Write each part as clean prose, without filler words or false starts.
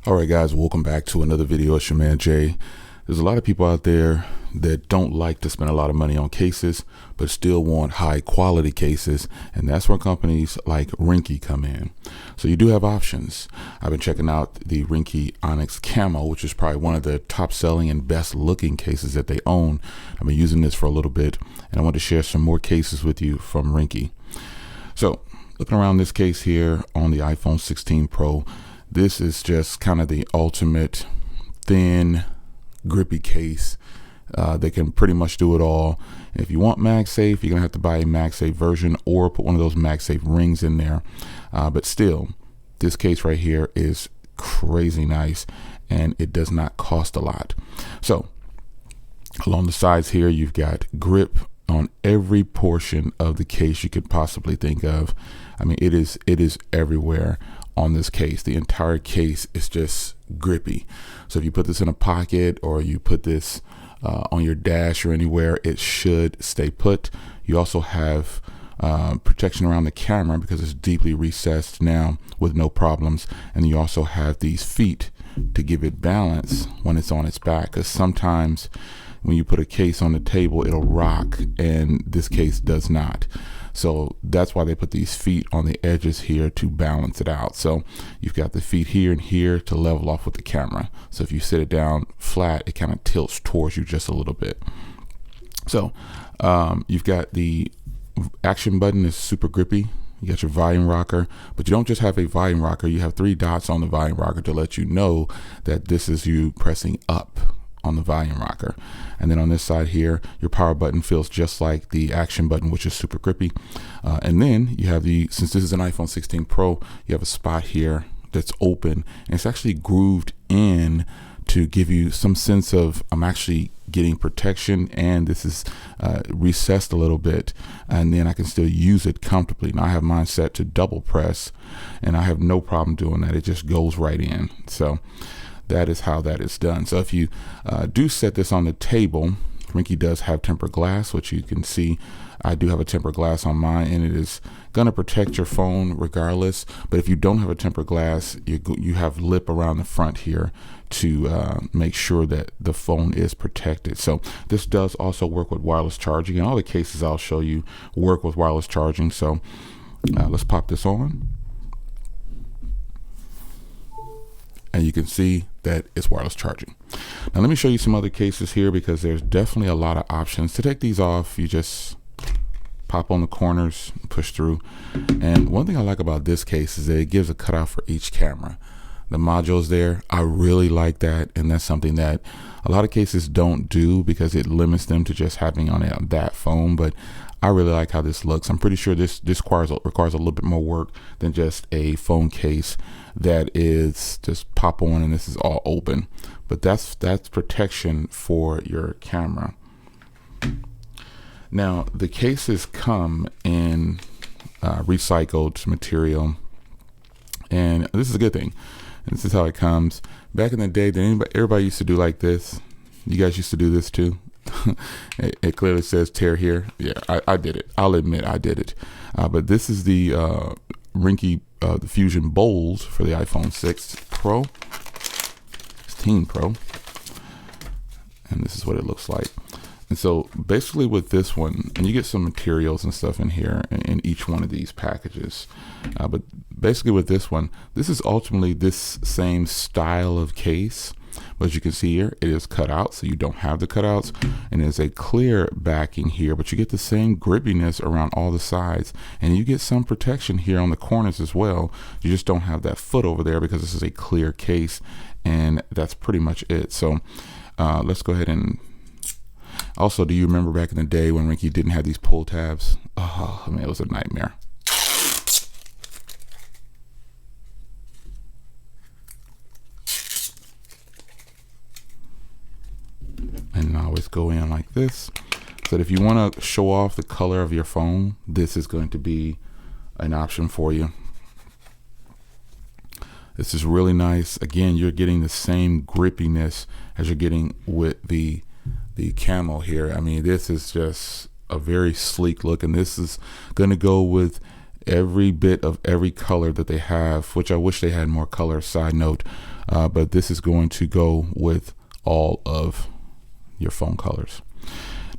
All right, guys, welcome back to another video. It's your man Jay. There's a lot of people out there that don't like to spend a lot of money on cases, but still want high quality cases, and that's where companies like Ringke come in. So you do have options. I've been checking out the Ringke Onyx Camo, which is probably one of the top selling and best looking cases that they own. I've been using this for a little bit, and I want to share some more cases with you from Ringke. So looking around this case here on the iPhone 16 Pro, this is just kind of the ultimate thin, grippy case. They can pretty much do it all. If you want MagSafe, you're gonna have to buy a MagSafe version or put one of those MagSafe rings in there. But still, this case right here is crazy nice, and it does not cost a lot. So along the sides here, you've got grip on every portion of the case you could possibly think of. I mean, it is everywhere on this case. The entire case is just grippy. So if you put this in a pocket or you put this on your dash or anywhere, it should stay put. You also have protection around the camera because it's deeply recessed now with no problems. And you also have these feet to give it balance when it's on its back, because sometimes when you put a case on the table, it'll rock, and this case does not. So that's why they put these feet on the edges here to balance it out. So you've got the feet here and here to level off with the camera. So if you sit it down flat, it kind of tilts towards you just a little bit. So you've got the action button is super grippy. You got your volume rocker, but you don't just have a volume rocker. You have 3 dots on the volume rocker to let you know that this is you pressing up on the volume rocker. And then on this side here, your power button feels just like the action button, which is super grippy. And then you have since this is an iPhone 16 Pro, you have a spot here that's open, and it's actually grooved in to give you some sense of I'm actually getting protection, and this is recessed a little bit, and then I can still use it comfortably. Now I have mine set to double press, and I have no problem doing that. It just goes right in. So that is how that is done. So if you do set this on the table, Ringke does have tempered glass, which you can see. I do have a tempered glass on mine, and it is going to protect your phone regardless. But if you don't have a tempered glass, you have lip around the front here to make sure that the phone is protected. So this does also work with wireless charging, and all the cases I'll show you work with wireless charging. So let's pop this on. And you can see that it's wireless charging. Now let me show you some other cases here, because there's definitely a lot of options. To take these off, you just pop on the corners, push through. And one thing I like about this case is that it gives a cutout for each camera. The modules there, I really like that, and that's something that a lot of cases don't do because it limits them to just having on that phone. But I really like how this looks. I'm pretty sure this requires a little bit more work than just a phone case that is just pop on and this is all open. But that's protection for your camera. Now the cases come in recycled material, and this is a good thing. And this is how it comes. Back in the day, everybody used to do like this. You guys used to do this too. It clearly says tear here. Yeah, I did it. I'll admit I did it. But this is the Ringke the Fusion bowls for the iPhone 16 Pro. And this is what it looks like. And so basically with this one, and you get some materials and stuff in here in each one of these packages. But basically with this one, this is ultimately this same style of case. But as you can see here, it is cut out, so you don't have the cutouts, and there's a clear backing here, but you get the same grippiness around all the sides, and you get some protection here on the corners as well. You just don't have that foot over there because this is a clear case, and that's pretty much it. So let's go ahead and also, do you remember back in the day when Ringke didn't have these pull tabs? Oh man, it was a nightmare. And I always go in like this. So that if you want to show off the color of your phone, this is going to be an option for you. This is really nice. Again, you're getting the same grippiness as you're getting with the Camo here. I mean, this is just a very sleek look, and this is going to go with every bit of every color that they have, which I wish they had more color. Side note, but this is going to go with all of your phone colors.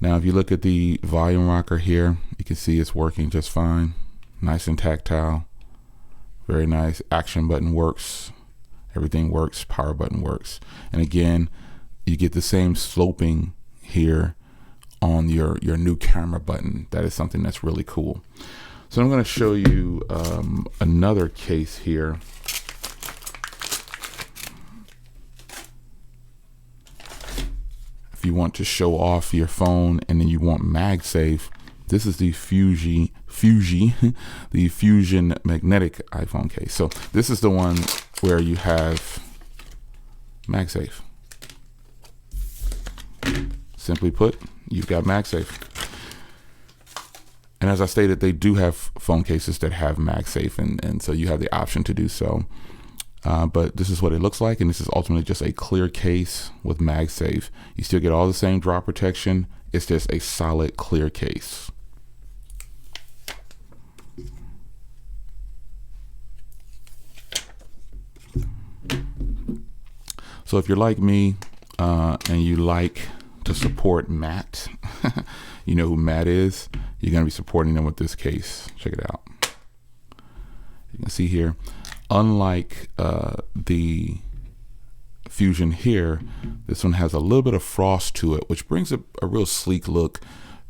Now, if you look at the volume rocker here, you can see it's working just fine. Nice and tactile. Very nice. Action button works. Everything works. Power button works. And again, you get the same sloping here on your new camera button. That is something that's really cool. So I'm going to show you another case here. If you want to show off your phone and then you want MagSafe, this is the the Fusion magnetic iPhone case. So this is the one where you have MagSafe. Simply put, you've got MagSafe. And as I stated, they do have phone cases that have MagSafe, and so you have the option to do so. But this is what it looks like, and this is ultimately just a clear case with MagSafe. You still get all the same drop protection. It's just a solid clear case. So if you're like me and you like to support Matt, you know who Matt is, you're going to be supporting them with this case. Check it out. You can see here, unlike the Fusion here, this one has a little bit of frost to it, which brings a real sleek look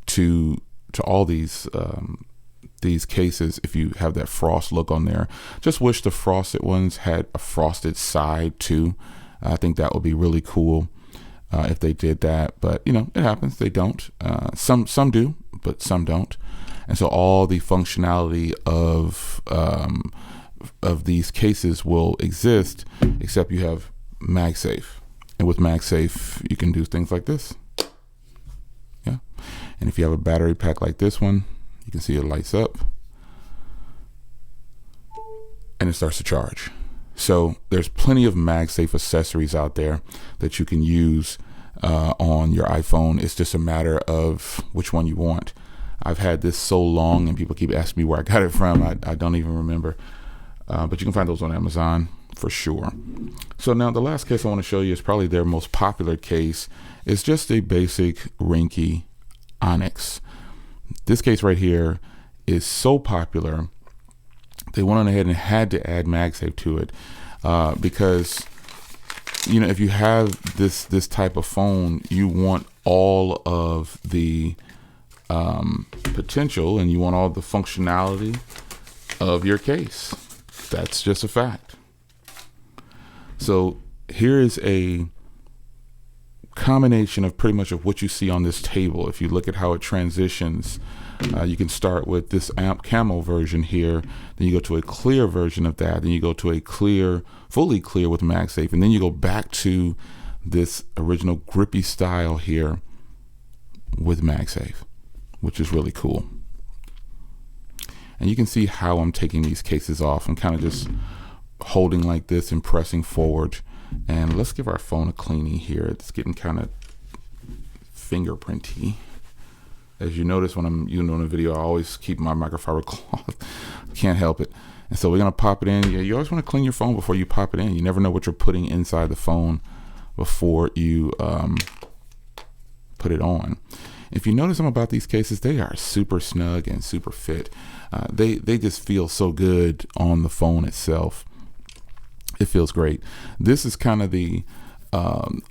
to all these cases. If you have that frost look on there, just wish the frosted ones had a frosted side too. I think that would be really cool if they did that, but you know, it happens. They don't. Some do, but some don't. And so all the functionality of these cases will exist, except you have MagSafe. And with MagSafe, you can do things like this. Yeah. And if you have a battery pack like this one, you can see it lights up and it starts to charge. So there's plenty of MagSafe accessories out there that you can use on your iPhone. It's just a matter of which one you want. I've had this so long and people keep asking me where I got it from. I don't even remember. But you can find those on Amazon for sure. So now the last case I want to show you is probably their most popular case. It's just a basic Ringke Onyx. This case right here is so popular, they went on ahead and had to add MagSafe to it because, you know, if you have this type of phone, you want all of the potential and you want all the functionality of your case. That's just a fact. So here is a combination of pretty much of what you see on this table. If you look at how it transitions, you can start with this Camo version here, then you go to a clear version of that, then you go to a clear, fully clear with MagSafe, and then you go back to this original grippy style here with MagSafe, which is really cool. And you can see how I'm taking these cases off. I'm kind of just holding like this and pressing forward. And let's give our phone a cleaning here. It's getting kind of fingerprinty. As you notice when I'm doing a video, I always keep my microfiber cloth. Can't help it. And so we're going to pop it in. Yeah, you always want to clean your phone before you pop it in. You never know what you're putting inside the phone before you put it on. If you notice something about these cases, they are super snug and super fit. They just feel so good on the phone itself. It feels great. This is kind of the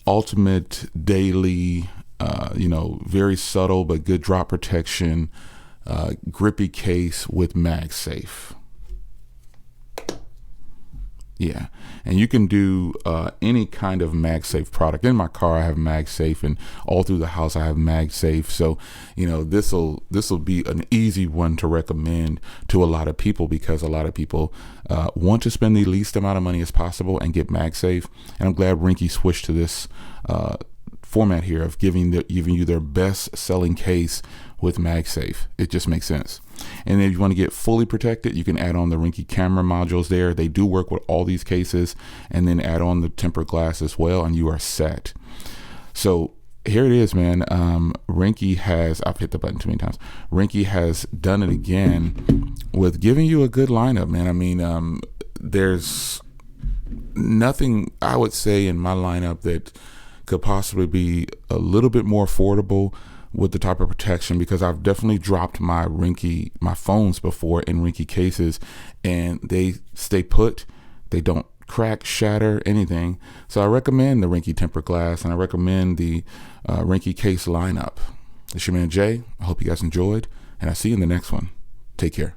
ultimate daily, very subtle but good drop protection, grippy case with MagSafe. Yeah, and you can do any kind of MagSafe product. In my car, I have MagSafe, and all through the house, I have MagSafe. So, this will be an easy one to recommend to a lot of people because a lot of people want to spend the least amount of money as possible and get MagSafe. And I'm glad Ringke switched to this format here of giving you their best selling case with MagSafe. It just makes sense. And if you want to get fully protected, you can add on the Ringke camera modules there. They do work with all these cases, and then add on the tempered glass as well, and you are set. So here it is, man. Ringke has, I've hit the button too many times. Ringke has done it again with giving you a good lineup, man. I mean, there's nothing I would say in my lineup that could possibly be a little bit more affordable with the type of protection, because I've definitely dropped my phones before in Ringke cases, and they stay put. They don't crack, shatter, anything. So I recommend the Ringke tempered glass, and I recommend the Ringke Case lineup. It's your man Jay. I hope you guys enjoyed, and I'll see you in the next one. Take care.